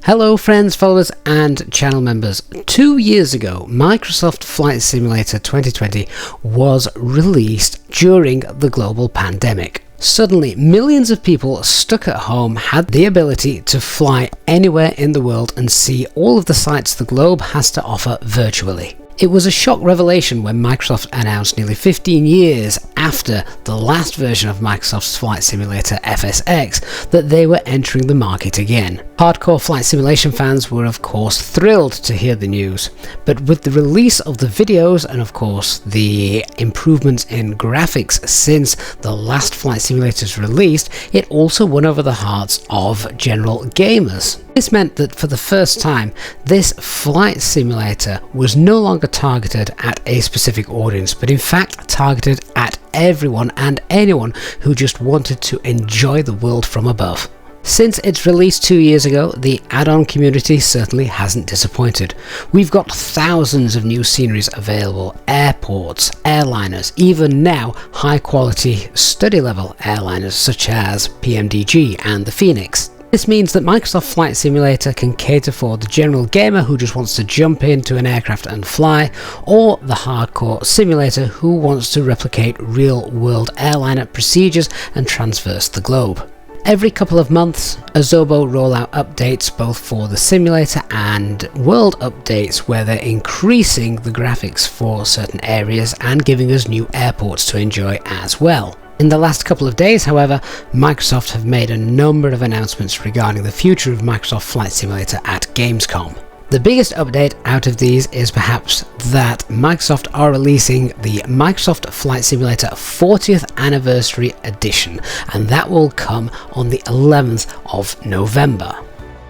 Hello friends, followers and channel members. 2 years ago, Microsoft Flight Simulator 2020 was released during the global pandemic. Suddenly, millions of people stuck at home had the ability to fly anywhere in the world and see all of the sights the globe has to offer virtually. It was a shock revelation when Microsoft announced nearly 15 years after the last version of Microsoft's Flight Simulator FSX that they were entering the market again. Hardcore flight simulation fans were of course thrilled to hear the news, but with the release of the videos and of course the improvements in graphics since the last Flight Simulators released, it also won over the hearts of general gamers. This meant that for the first time, this flight simulator was no longer targeted at a specific audience, but in fact targeted at everyone and anyone who just wanted to enjoy the world from above. Since its release 2 years ago, the add-on community certainly hasn't disappointed. We've got thousands of new sceneries available, airports, airliners, even now high-quality study-level airliners such as PMDG and the Phoenix. This means that Microsoft Flight Simulator can cater for the general gamer who just wants to jump into an aircraft and fly, or the hardcore simulator who wants to replicate real-world airliner procedures and traverse the globe. Every couple of months, Azobo roll out updates both for the simulator and world updates where they're increasing the graphics for certain areas and giving us new airports to enjoy as well. In the last couple of days, however, Microsoft have made a number of announcements regarding the future of Microsoft Flight Simulator at Gamescom. The biggest update out of these is perhaps that Microsoft are releasing the Microsoft Flight Simulator 40th Anniversary Edition, and that will come on the 11th of November.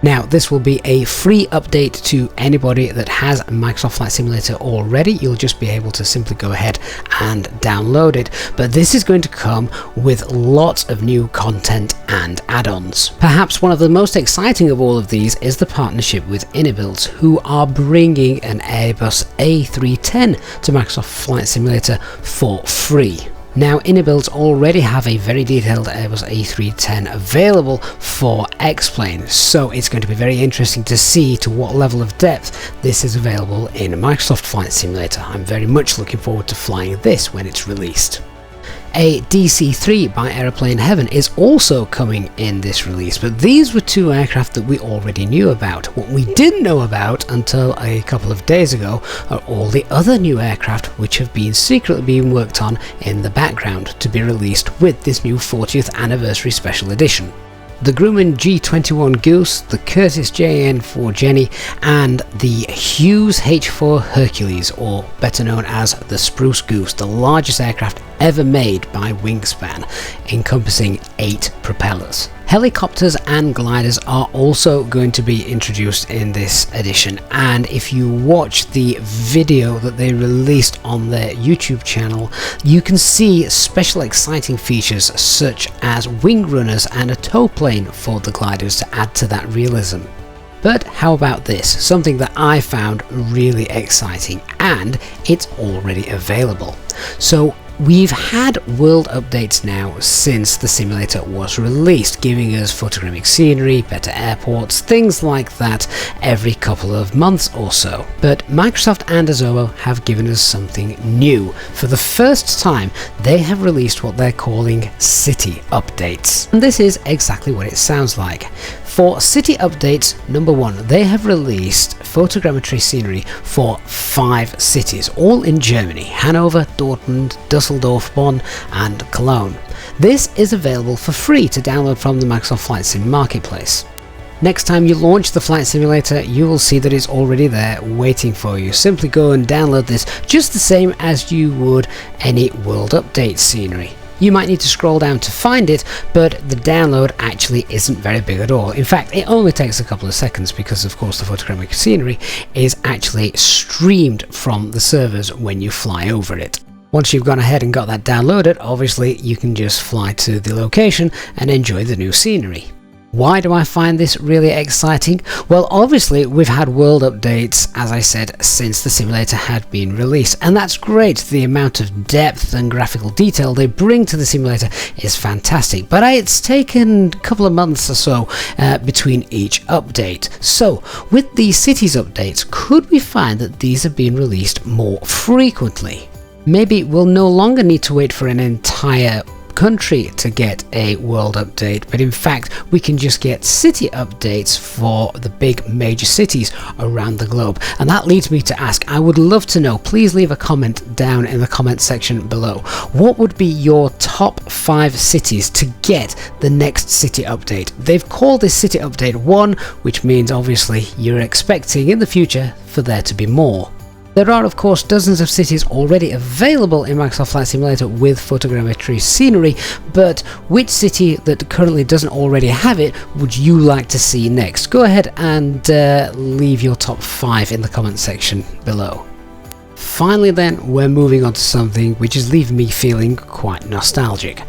Now, this will be a free update to anybody that has Microsoft Flight Simulator already. You'll just be able to simply go ahead and download it, but this is going to come with lots of new content and add-ons. Perhaps one of the most exciting of all of these is the partnership with Inibuilds, who are bringing an Airbus A310 to Microsoft Flight Simulator for free. Now, Inibuilds already have a very detailed Airbus A310 available for X-Plane, so it's going to be very interesting to see to what level of depth this is available in Microsoft Flight Simulator. I'm very much looking forward to flying this when it's released. A DC-3 by Aeroplane Heaven is also coming in this release, but these were two aircraft that we already knew about. What we didn't know about until a couple of days ago are all the other new aircraft which have been secretly being worked on in the background to be released with this new 40th Anniversary Special Edition. The Grumman G21 Goose, the Curtiss JN4 Jenny, and the Hughes H4 Hercules, or better known as the Spruce Goose, the largest aircraft ever made by Wingspan, encompassing 8 propellers. Helicopters and gliders are also going to be introduced in this edition, and if you watch the video that they released on their YouTube channel, you can see special exciting features such as wing runners and a tow plane for the gliders to add to that realism. But how about this? Something that I found really exciting, and it's already available. So we've had world updates now since the simulator was released, giving us photogrammic scenery, better airports, things like that every couple of months or so. But Microsoft and Azobo have given us something new. For the first time, they have released what they're calling city updates. And this is exactly what it sounds like. For city updates, number 1, they have released photogrammetry scenery for 5 cities, all in Germany: Hanover, Dortmund, Dusseldorf, Bonn and Cologne. This is available for free to download from the Microsoft Flight Sim Marketplace. Next time you launch the Flight Simulator, you will see that it's already there waiting for you. Simply go and download this just the same as you would any world update scenery. You might need to scroll down to find it, but the download actually isn't very big at all. In fact, it only takes a couple of seconds because of course the photogrammic scenery is actually streamed from the servers when you fly over it. Once you've gone ahead and got that downloaded, obviously you can just fly to the location and enjoy the new scenery. Why do I find this really exciting? Well, obviously we've had world updates, as I said, since the simulator had been released, and that's great. The amount of depth and graphical detail they bring to the simulator is fantastic, but it's taken a couple of months or so between each update. So with these cities updates, could we find that these are being released more frequently? Maybe we'll no longer need to wait for an entire country to get a world update, but in fact we can just get city updates for the big major cities around the globe. And that leads me to ask, I would love to know, please leave a comment down in the comment section below, what would be your top 5 cities to get the next city update? They've called this city update 1, which means obviously you're expecting in the future for there to be more. There are of course dozens of cities already available in Microsoft Flight Simulator with photogrammetry scenery, but which city that currently doesn't already have it would you like to see next? Go ahead and leave your top 5 in the comment section below. Finally then, we're moving on to something which is leaving me feeling quite nostalgic.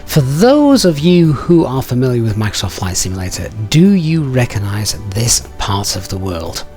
For those of you who are familiar with Microsoft Flight Simulator, do you recognize this part of the world?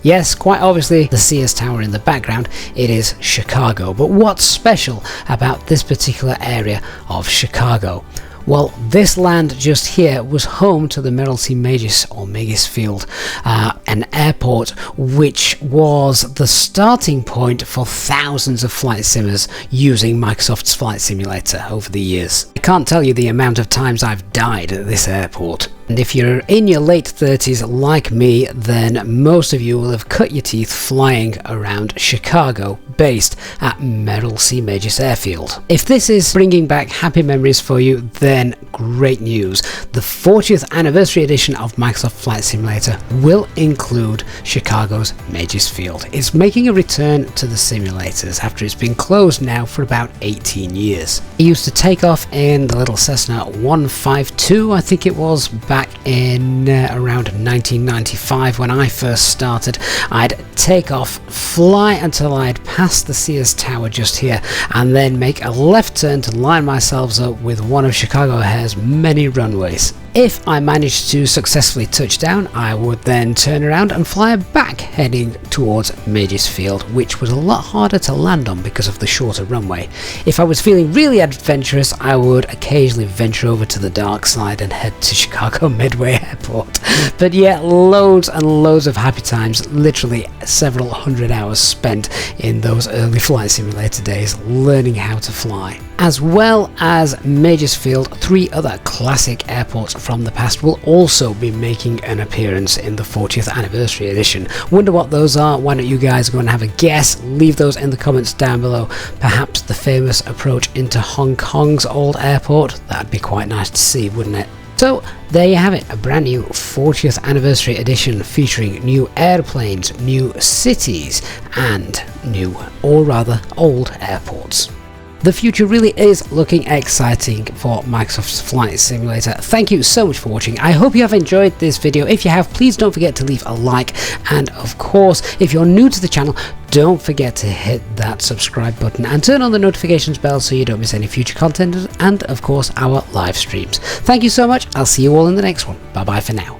Yes, quite obviously the Sears Tower in the background, it is Chicago, but what's special about this particular area of Chicago? Well, this land just here was home to the Merrill C. Magis Field, an airport which was the starting point for thousands of flight simmers using Microsoft's Flight Simulator over the years. I can't tell you the amount of times I've died at this airport. And if you're in your late 30s like me, then most of you will have cut your teeth flying around Chicago, based at Merrill C. Magis Airfield. If this is bringing back happy memories for you, then great news. The 40th anniversary edition of Microsoft Flight Simulator will include Chicago's Magis Field. It's making a return to the simulators after it's been closed now for about 18 years. It used to take off in the little Cessna 152, I think it was, back in around 1995 when I first started. I'd take off, fly until I'd passed the Sears Tower just here, and then make a left turn to line myself up with one of Chicago Air's many runways. If I managed to successfully touch down, I would then turn around and fly back heading towards Magis Field, which was a lot harder to land on because of the shorter runway. If I was feeling really adventurous, I would occasionally venture over to the dark side and head to Chicago Midway Airport. But yeah, loads and loads of happy times, literally several hundred hours spent in those early Flight Simulator days learning how to fly. As well as Magis Field, 3 other classic airports from the past will also be making an appearance in the 40th anniversary edition. Wonder what those are? Why don't you guys go and have a guess? Leave those in the comments down below. Perhaps the famous approach into Hong Kong's old airport? That'd be quite nice to see, wouldn't it? So there you have it, a brand new 40th anniversary edition featuring new airplanes, new cities, and new, or rather old airports. The future really is looking exciting for Microsoft's Flight Simulator. Thank you so much for watching. I hope you have enjoyed this video. If you have, please don't forget to leave a like, and of course, if you're new to the channel, don't forget to hit that subscribe button and turn on the notifications bell so you don't miss any future content, and of course our live streams. Thank you so much. I'll see you all in the next one. Bye bye for now.